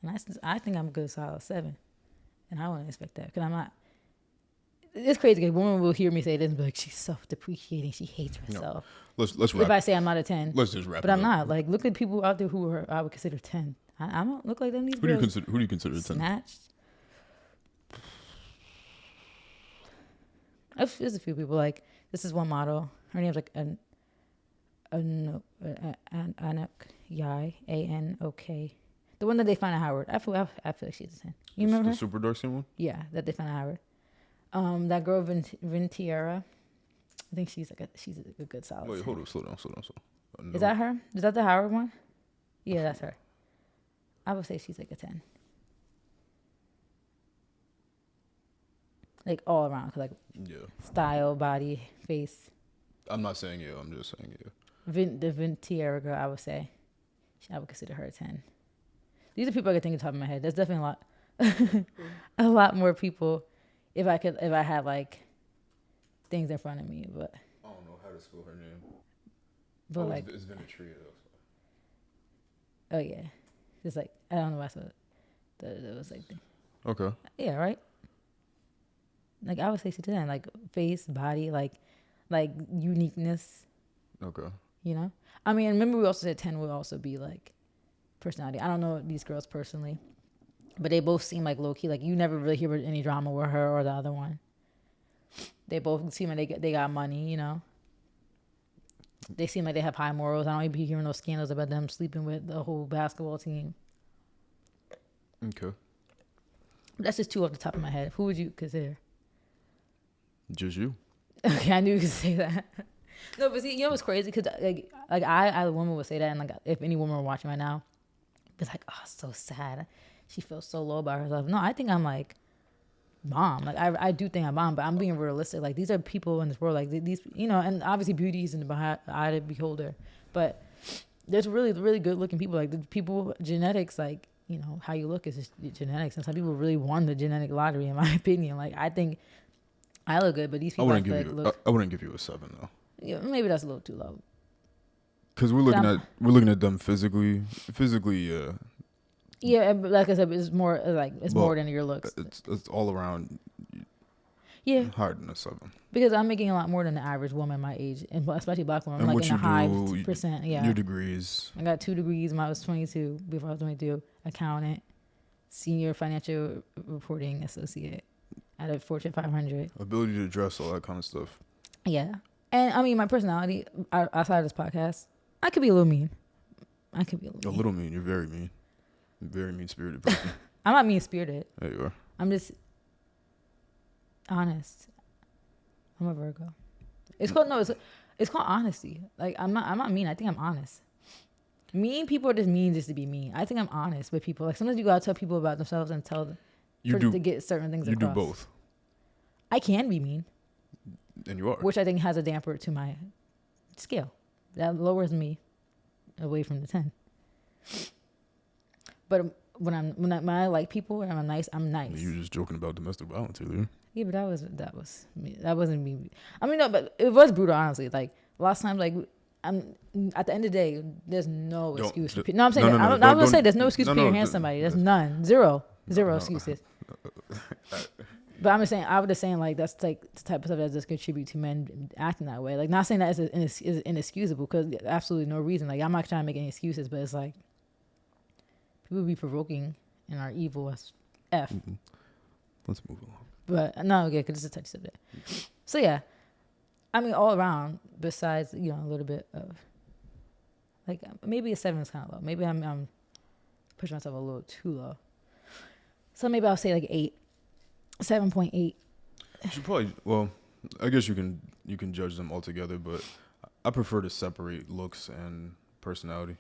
And I think I'm a good solid 7. And I wouldn't expect that because I'm not. It's crazy because women will hear me say this and be like, she's self-depreciating. She hates herself. No. Let's wrap. If I say I'm not a 10. Let's just wrap. But I'm not. Like, look at people out there who are I would consider 10. I don't look like them. These Who do you consider a 10? Snatched. There's a few people. Like, this is one model. Her name's like Anok Yai, Anok. The one that they found at Howard. I feel like she's a 10. You remember the her? super dark skin one? Yeah, that they found at Howard. That girl Vintiera. I think she's a good solid. Wait, 10. hold on, slow down. Is that her? Is that the Howard one? Yeah, that's her. I would say she's like a 10. Like all around, like style, body, face. I'm not saying yeah. I'm just saying yeah. The Vintiera girl, I would say, I would consider her a 10. These are people I could think of the top of my head. There's definitely a lot more people. If I had like things in front of me, but I don't know how to spell her name. But like it's Vinatria. Oh yeah, it's like I don't know why I said that was like okay. Yeah, right. Like I would say she's 10, like face, body, like uniqueness. Okay. You know, I mean, remember we also said 10 would also be like personality. I don't know these girls personally, but they both seem like low key. Like you never really hear any drama with her or the other one. They both seem like they got money. You know, they seem like they have high morals. I don't even be hearing those scandals about them sleeping with the whole basketball team. Okay. That's just 2 off the top of my head. Who would you consider? Just you. Okay, I knew you could say that. No, but see, you know what's crazy? Because like I, as a woman, would say that, and like if any woman were watching right now, it's like, oh, so sad. She feels so low about herself. No, I think I'm like bomb. Like I do think I'm bomb, but I'm being realistic. Like these are people in this world. Like these, you know, and obviously beauty is in the eye of the beholder, but there's really, really good looking people. Like the people, genetics, like you know how you look is just genetics, and some people really won the genetic lottery, in my opinion. Like I think I look good, but these people I wouldn't give you a 7 though. Yeah, maybe that's a little too low. Because we're looking at them physically. Yeah. Yeah, like I said, it's more like more than your looks. It's all around. Yeah, higher than a 7. Because I'm making a lot more than the average woman my age, and especially black women. I'm like in the high percent. Yeah, your degrees. I got 2 degrees when I was 22. Before I was 22, accountant, senior financial reporting associate at a Fortune 500. Ability to dress, all that kind of stuff. Yeah. And I mean, my personality outside of this podcast, I could be a little mean. A little mean. You're very mean. Very mean-spirited person. I'm not mean-spirited. There you are. I'm just honest. I'm a Virgo. It's called honesty. Like I'm not mean. I think I'm honest. Mean people are just mean just to be mean. I think I'm honest with people. Like sometimes you gotta tell people about themselves and tell them to get certain things across. You do both. I can be mean. And you are. Which I think has a damper to my scale. That lowers me away from the 10. But when I like people and I'm nice, I'm nice. You were just joking about domestic violence earlier. Yeah, but that was me. That wasn't me. I mean, no, but it was brutal, honestly. Like last time, like I'm at the end of the day, there's no excuse. No, I'm saying I'm gonna say there's no excuse for your hand somebody. There's none, zero excuses. But I'm just saying, I was just saying, like, that's like the type of stuff that just contribute to men acting that way. Like, not saying that is inexcusable, because absolutely no reason. Like, I'm not trying to make any excuses, but it's like, people be provoking and are evil as F. Mm-hmm. Let's move along. But, no, okay, because it's a touchy subject. So, yeah. I mean, all around, besides, you know, a little bit of, like, maybe a 7 is kind of low. Maybe I'm pushing myself a little too low. So, maybe I'll say, like, 8. 7.8. You should probably, well, I guess you can judge them all together, but I prefer to separate looks and personality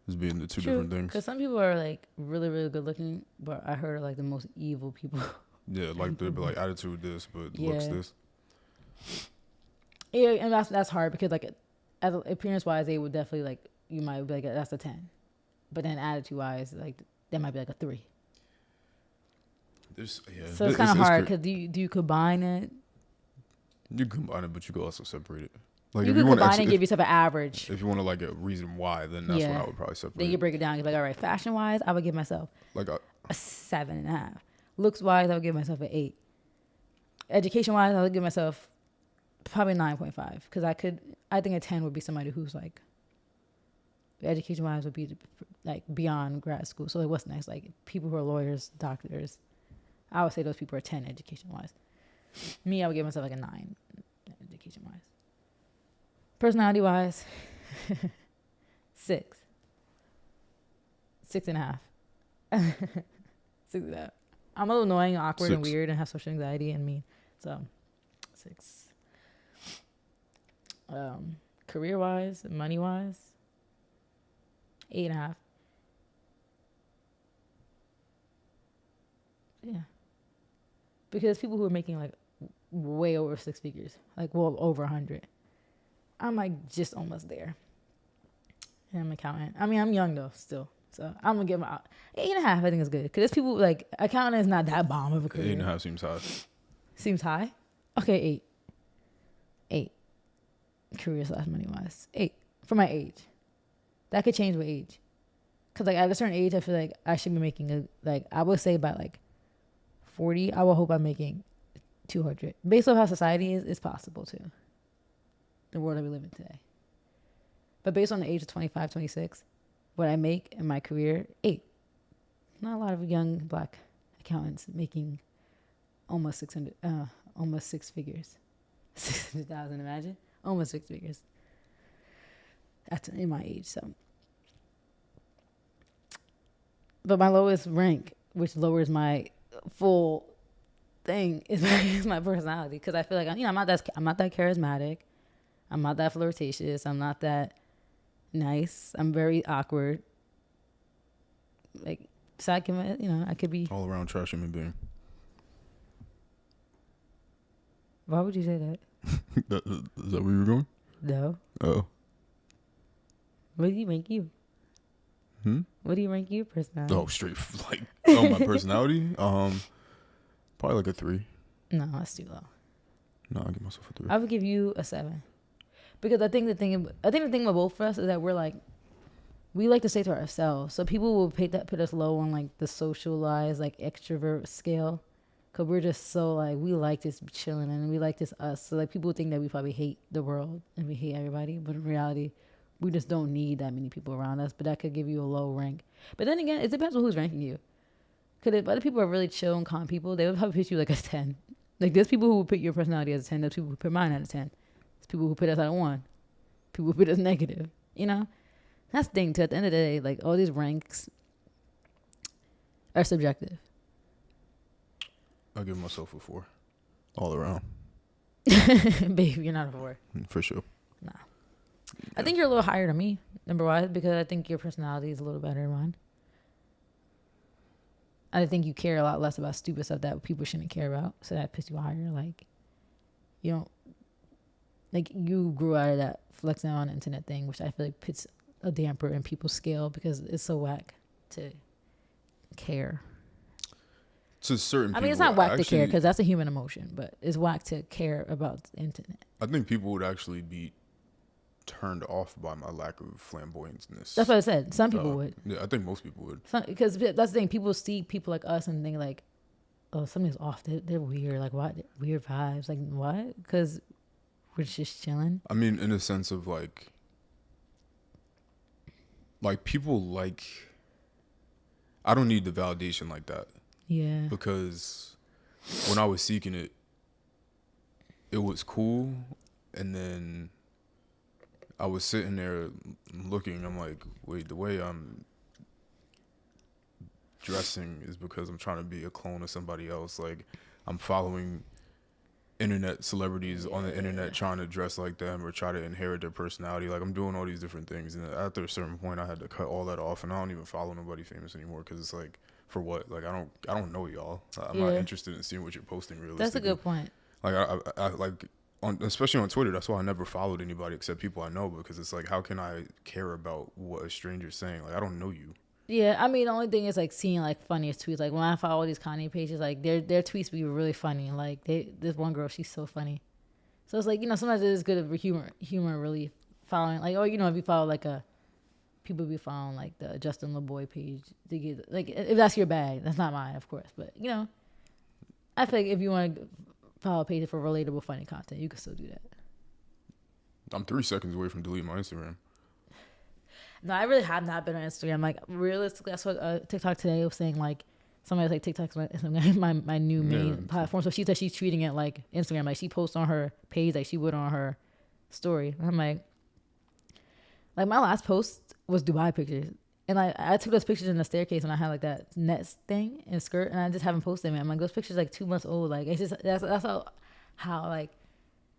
as being the two different things. Because some people are like really, really good looking, but I heard like the most evil people. Yeah, like they'd be like attitude this, but looks this. Yeah, and that's hard because like as appearance wise, they would definitely like you might be like that's a 10, but then attitude wise, like that might be like a 3. So it's kind of hard because do you combine it? You combine it, but you can also separate it. Like You if could you want combine to and give yourself an average. if you want to like a reason why, then that's when Yeah. I would probably separate. Then you break it down. You're like, all right, fashion wise, I would give myself like a 7.5. Looks wise, I would give myself an 8. Education wise, I would give myself probably 9.5 because I think a 10 would be somebody who's like, education wise would be like beyond grad school. So like, what's next? Like people who are lawyers, doctors. I would say those people are 10 education wise. Me, I would give myself like a 9 education wise. Personality wise, 6. 6.5. 6.5. I'm a little annoying, awkward, and 6. weird, and have social anxiety and mean. So, 6. Career wise, money wise, 8.5. Yeah. Because people who are making like way over 6 figures, like well over 100, I'm like just almost there. And I'm an accountant. I mean, I'm young though, still. So I'm gonna give them 8.5. I think is good because there's people like accountant is not that bomb of a career. 8.5 seems high. Seems high. Okay, 8. 8. Career / money wise, 8 for my age. That could change with age. Cause like at a certain age, I feel like I should be making I would say by like 40, I will hope I'm making 200. Based on how society is, it's possible too. The world that we live in today. But based on the age of 25, 26, what I make in my career, 8. Not a lot of young black accountants making almost 600, almost 6 figures. 600,000, imagine? Almost 6 figures. That's in my age, so. But my lowest rank, which lowers my full thing, is my personality. Because I feel like I'm not that charismatic. I'm not that flirtatious. I'm not that nice. I'm very awkward. Like, so I can, I could be. All around trash human being. Why would you say that? Is that where you were going? No. Oh. What do you rank you? What do you rank your personality? Oh, straight my personality. Probably like a 3. No, that's too low. No, I'll give myself a 3. I would give you a 7, because I think the thing about both of us is that we like to say to ourselves. So people will put us low on like the socialized like extrovert scale, because we're just so like we like this chilling and we like this us. So like people think that we probably hate the world and we hate everybody, but in reality, we just don't need that many people around us. But that could give you a low rank. But then again, it depends on who's ranking you. Because if other people are really chill and calm people, they would probably put you like a 10. Like there's people who will put your personality as a 10. There's people who put mine at a 10. There's people who put us at a 1. People who put us negative. That's the thing too. At the end of the day, like all these ranks are subjective. I'll give myself a 4. All around. Babe, you're not a 4. For sure. Nah. I think you're a little higher than me, number one, because I think your personality is a little better than mine. I think you care a lot less about stupid stuff that people shouldn't care about, so that puts you higher. Like, you don't, like you grew out of that flexing on the internet thing, which I feel like puts a damper in people's scale because it's so whack to care. To certain people. I mean, it's not whack to care because that's a human emotion, but it's whack to care about the internet. I think people would actually be turned off by my lack of flamboyantness. That's what I said. Some people would. Yeah, I think most people would. Because that's the thing. People see people like us and think like, oh, something's off. They're weird. Like, what? Weird vibes. Like, what? Because we're just chilling. I mean, in a sense of like people like, I don't need the validation like that. Yeah. Because when I was seeking it, it was cool. And then I was sitting there looking, I'm like, wait, the way I'm dressing is because I'm trying to be a clone of somebody else. Like, I'm following internet celebrities on the internet trying to dress like them or try to inherit their personality. Like, I'm doing all these different things. And after a certain point, I had to cut all that off. And I don't even follow nobody famous anymore because it's like, for what? Like, I don't know y'all. I'm not interested in seeing what you're posting realistically. That's a good point. Like, I like... especially on Twitter, that's why I never followed anybody except people I know, because it's like, how can I care about what a stranger's saying? Like, I don't know you. Yeah, I mean, the only thing is like seeing like funniest tweets. Like when I follow all these Kanye pages, like their tweets be really funny. Like this one girl, she's so funny. So it's like, sometimes it is good for humor relief. Following, like, or, if you follow, like, people be following, like, the Justin LeBoy page to get, like, if that's your bag. That's not mine, of course. But, I feel like if you want to follow a page for relatable, funny content, you can still do that. I'm 3 seconds away from deleting my Instagram. No, I really have not been on Instagram. Like, realistically, that's what TikTok today was saying. Like, somebody was like, TikTok's my new main platform. So she said she's treating it like Instagram. Like, she posts on her page like she would on her story. And I'm like, my last post was Dubai pictures. And I took those pictures in the staircase when I had like that net thing and skirt, and I just haven't posted them. I'm like, those pictures like 2 months old. Like, it's just that's how like,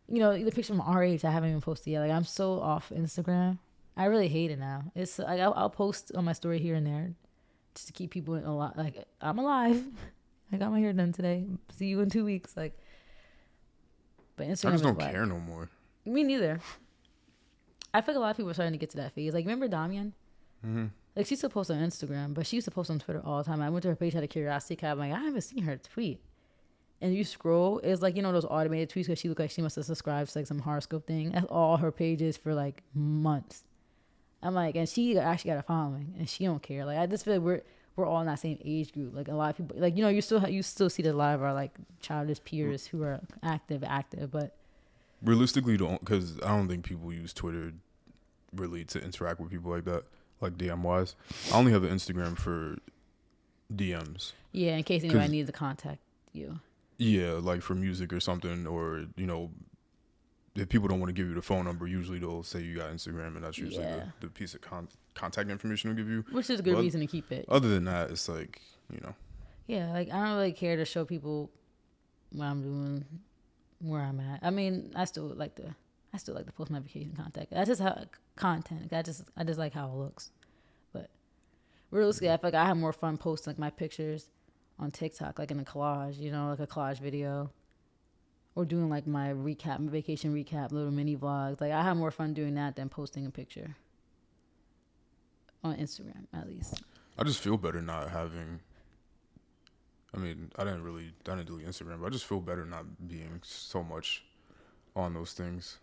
the picture from our age I haven't even posted yet. Like, I'm so off Instagram. I really hate it now. It's like I'll post on my story here and there just to keep people alive. Like, I'm alive. I got my hair done today. See you in 2 weeks. Like, but Instagram. I just don't care no more. Me neither. I feel like a lot of people are starting to get to that phase. Like, remember Damian? Mm-hmm. Like, she used to post on Instagram, but she used to post on Twitter all the time. I went to her page out of curiosity. I'm like, I haven't seen her tweet. And you scroll, it's like, those automated tweets because she looked like she must have subscribed to like some horoscope thing. That's all her pages for like months. I'm like, and she actually got a following, and she don't care. Like, I just feel like we're all in that same age group. Like, a lot of people, like, you still see that a lot of our like childish peers who are active, but realistically, because I don't think people use Twitter really to interact with people like that. Like, DM wise, I only have an Instagram for DMs. Yeah, in case anybody needs to contact you. Yeah, like for music or something, or if people don't want to give you the phone number, usually they'll say you got Instagram, and that's usually the piece of contact information they'll give you. Which is a good reason to keep it. Other than that, it's like, Yeah, like, I don't really care to show people what I'm doing, where I'm at. I mean, I still like to post my vacation content. I just like how it looks. But realistically, I feel like I have more fun posting like my pictures on TikTok, like in a collage, like a collage video, or doing like my vacation recap, little mini vlogs. Like, I have more fun doing that than posting a picture on Instagram, at least. I just feel better not having. I mean, I didn't delete Instagram, but I just feel better not being so much on those things.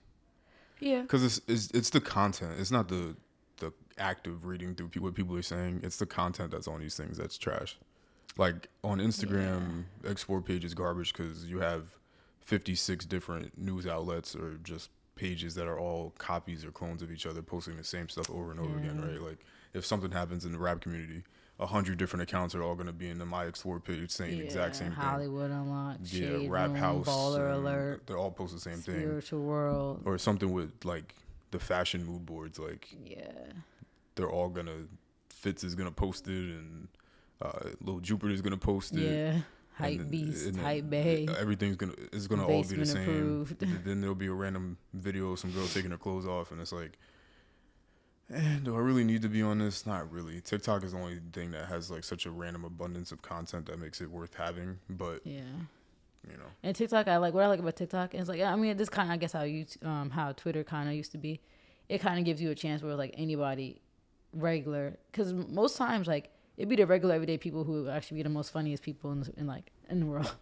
Yeah, because it's the content. It's not the act of reading through what people are saying. It's the content that's on these things that's trash. Like, on Instagram, Explore page is garbage because you have 56 different news outlets or just pages that are all copies or clones of each other posting the same stuff over and over again, right? Like, if something happens in the rap community, 100 different accounts are all going to be in the My Explore page saying the exact same thing. Hollywood Unlocked, Shade Rap Room, House, Baller Alert. They're all post the same thing. Spiritual World. Or something with, like, the fashion mood boards. Like, they're all going to, Fitz is going to post it, and Lil Jupiter's going to post it. Yeah. Hype Beast, Hype Bay. Everything's it's gonna all be the same. Approved. Then there'll be a random video of some girl taking her clothes off, and it's like, do I really need to be on this? Not really. TikTok is the only thing that has like such a random abundance of content that makes it worth having. But And TikTok, what I like about TikTok is like, I mean, this kind of, I guess how Twitter kind of used to be. It kind of gives you a chance where like anybody regular, because most times like, it'd be the regular everyday people who actually be the most funniest people in the world.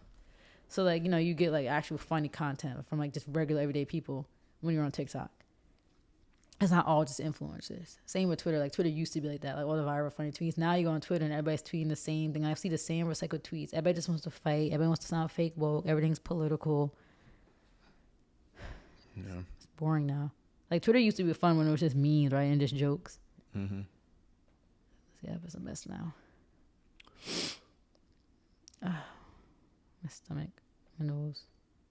So like, you get like actual funny content from like just regular everyday people when you're on TikTok. It's not all just influencers. Same with Twitter. Like, Twitter used to be like that, like all the viral funny tweets. Now you go on Twitter and everybody's tweeting the same thing. I see the same recycled tweets. Everybody just wants to fight. Everybody wants to sound fake woke. Everything's political. Yeah. It's boring now. Like, Twitter used to be fun when it was just memes, right? And just jokes. Mm-hmm. Yeah, it's a mess now. My stomach, my nose,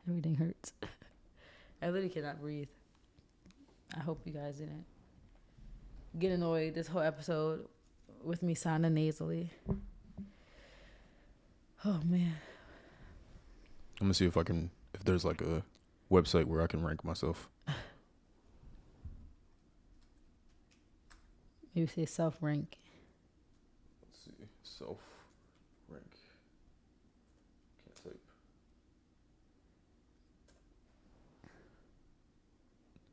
everything hurts. I literally cannot breathe. I hope you guys didn't get annoyed this whole episode with me sounding nasally. Oh man. I'm gonna see if there's like a website where I can rank myself. Maybe say self-rank. Let's see. Self-rank. Can't type.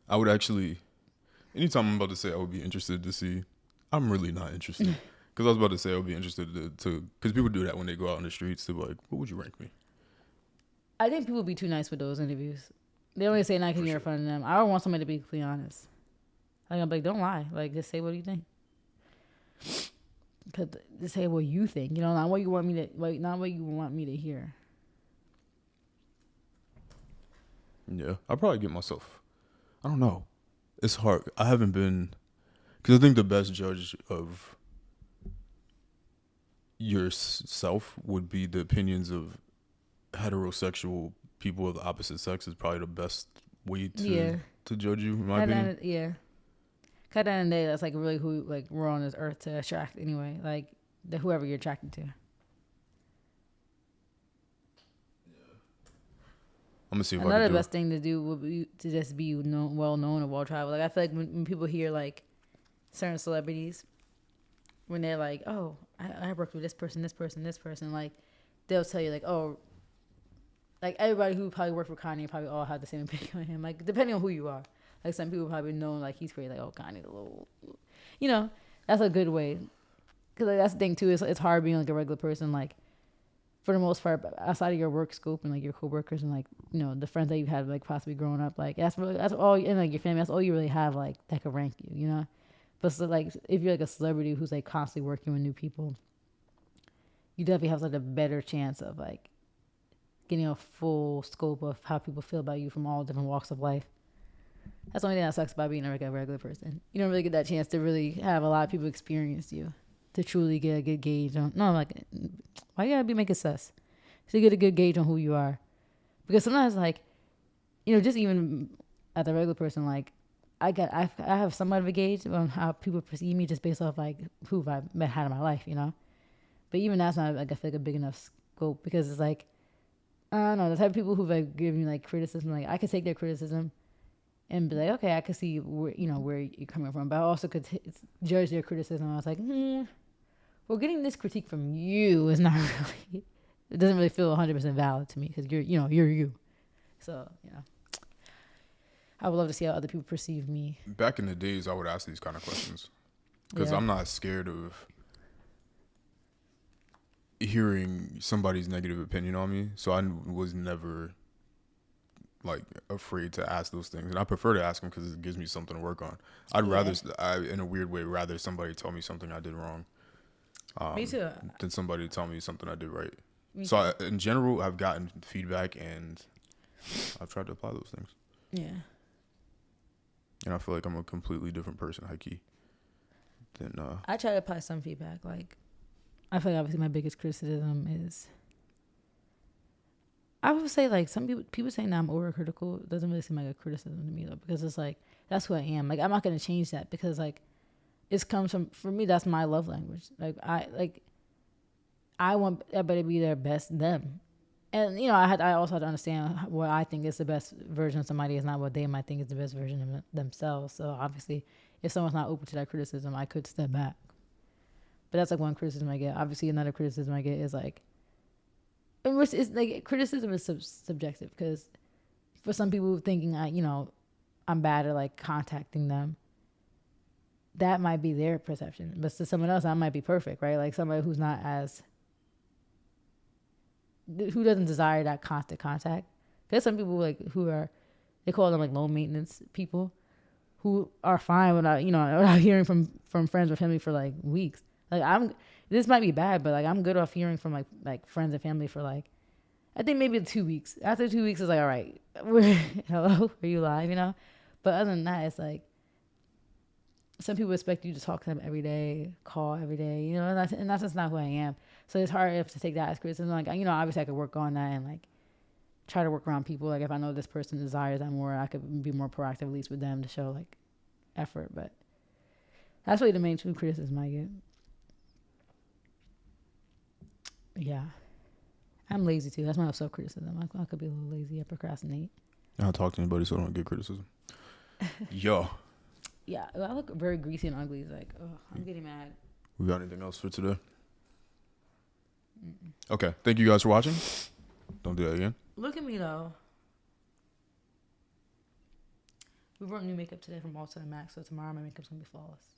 I would actually, anytime I'm about to say I would be interested to see, I'm really not interested. Because I was about to say I would be interested to because people do that when they go out on the streets. They're like, what would you rank me? I think people be too nice with those interviews. They only say that because For you're in sure. front of them. I don't want somebody to be completely honest. Like, I'm like, don't lie. Like, just say what you think. Cause just say what you think. You know, not what you want me to. Like, not what you want me to hear. Yeah, I'll probably get myself. I don't know. It's hard. I haven't been, because I think the best judge of yourself would be the opinions of heterosexual people of the opposite sex. Is probably the best way to judge you, in my opinion. Yeah. Cause at the end of the day, that's like really who like we're on this earth to attract anyway. Like whoever you're attracted to. I'm gonna see if I Another can do best thing to do would be to just be well known and well traveled. Like I feel like when people hear like certain celebrities, when they're like, "Oh, I worked with this person, like they'll tell you like, "Oh, like everybody who probably worked for Kanye probably all have the same opinion on him. Like depending on who you are, like some people probably know like he's crazy, like oh Kanye's a little, you know, that's a good way. Cause like, that's the thing too. It's hard being like a regular person, like for the most part outside of your work scope and like your coworkers and like you know the friends that you had like possibly growing up. Like that's all and like your family. That's all you really have like that could rank you. You know, but so, like if you're like a celebrity who's like constantly working with new people, you definitely have like a better chance of like getting a full scope of how people feel about you from all different walks of life. That's the only thing that sucks about being a regular person. You don't really get that chance to really have a lot of people experience you to truly get a good gauge on. No, like, why you gotta be making sus? To get a good gauge on who you are. Because sometimes, like, you know, just even as a regular person, like, I have somewhat of a gauge on how people perceive me just based off, like, who I've had in my life, you know? But even that's not, like, I feel like a big enough scope because it's like, I don't know, the type of people who like give me like criticism, like I could take their criticism and be like, okay, I could see where you're coming from, but I also could judge their criticism. I was like, well, getting this critique from you is not really, it doesn't really feel 100% valid to me because you're you. So I would love to see how other people perceive me. Back in the days, I would ask these kind of questions because Yeah. I'm not scared of hearing somebody's negative opinion on me. So I was never like afraid to ask those things, and I prefer to ask them because it gives me something to work on. I'd rather, in a weird way, rather somebody tell me something I did wrong. Me too. Than somebody tell me something I did right. Me So in general, I've gotten feedback and I've tried to apply those things. Yeah. And I feel like I'm a completely different person, high key. Than I try to apply some feedback. Like, I feel like obviously my biggest criticism is, I would say like some people saying that I'm overcritical. It doesn't really seem like a criticism to me though, because it's like that's who I am. Like I'm not gonna change that because like it comes from, for me, that's my love language. Like I want everybody to be their best them. And you know, I also had to understand what I think is the best version of somebody is not what they might think is the best version of themselves. So obviously, if someone's not open to that criticism, I could step back. But that's like one criticism I get. Obviously, another criticism I get is like, and which is like criticism is subjective because for some people thinking I'm bad at like contacting them, that might be their perception. But to someone else, I might be perfect, right? Like somebody who's not as, who doesn't desire that constant contact. There's some people like who are, they call them like low maintenance people, who are fine without without hearing from friends or family for like weeks. Like this might be bad, but like I'm good off hearing from like friends and family for like, I think maybe 2 weeks. After 2 weeks, it's like, all right, hello, are you live? But other than that, it's like some people expect you to talk to them every day, call every day, and that's just not who I am. So it's hard to take that as criticism. Like, obviously I could work on that and like try to work around people. Like if I know this person desires that more, I could be more proactive at least with them to show like effort. But that's really the main two criticism I get. Yeah. I'm lazy too. That's my self-criticism. I could be a little lazy. I procrastinate. I don't talk to anybody, so I don't get criticism. Yo. Yeah, I look very greasy and ugly. It's like, oh, I'm getting mad. We got anything else for today? Okay. Thank you guys for watching. Don't do that again. Look at me though. We brought new makeup today from Ulta and Max, so tomorrow my makeup's gonna be flawless.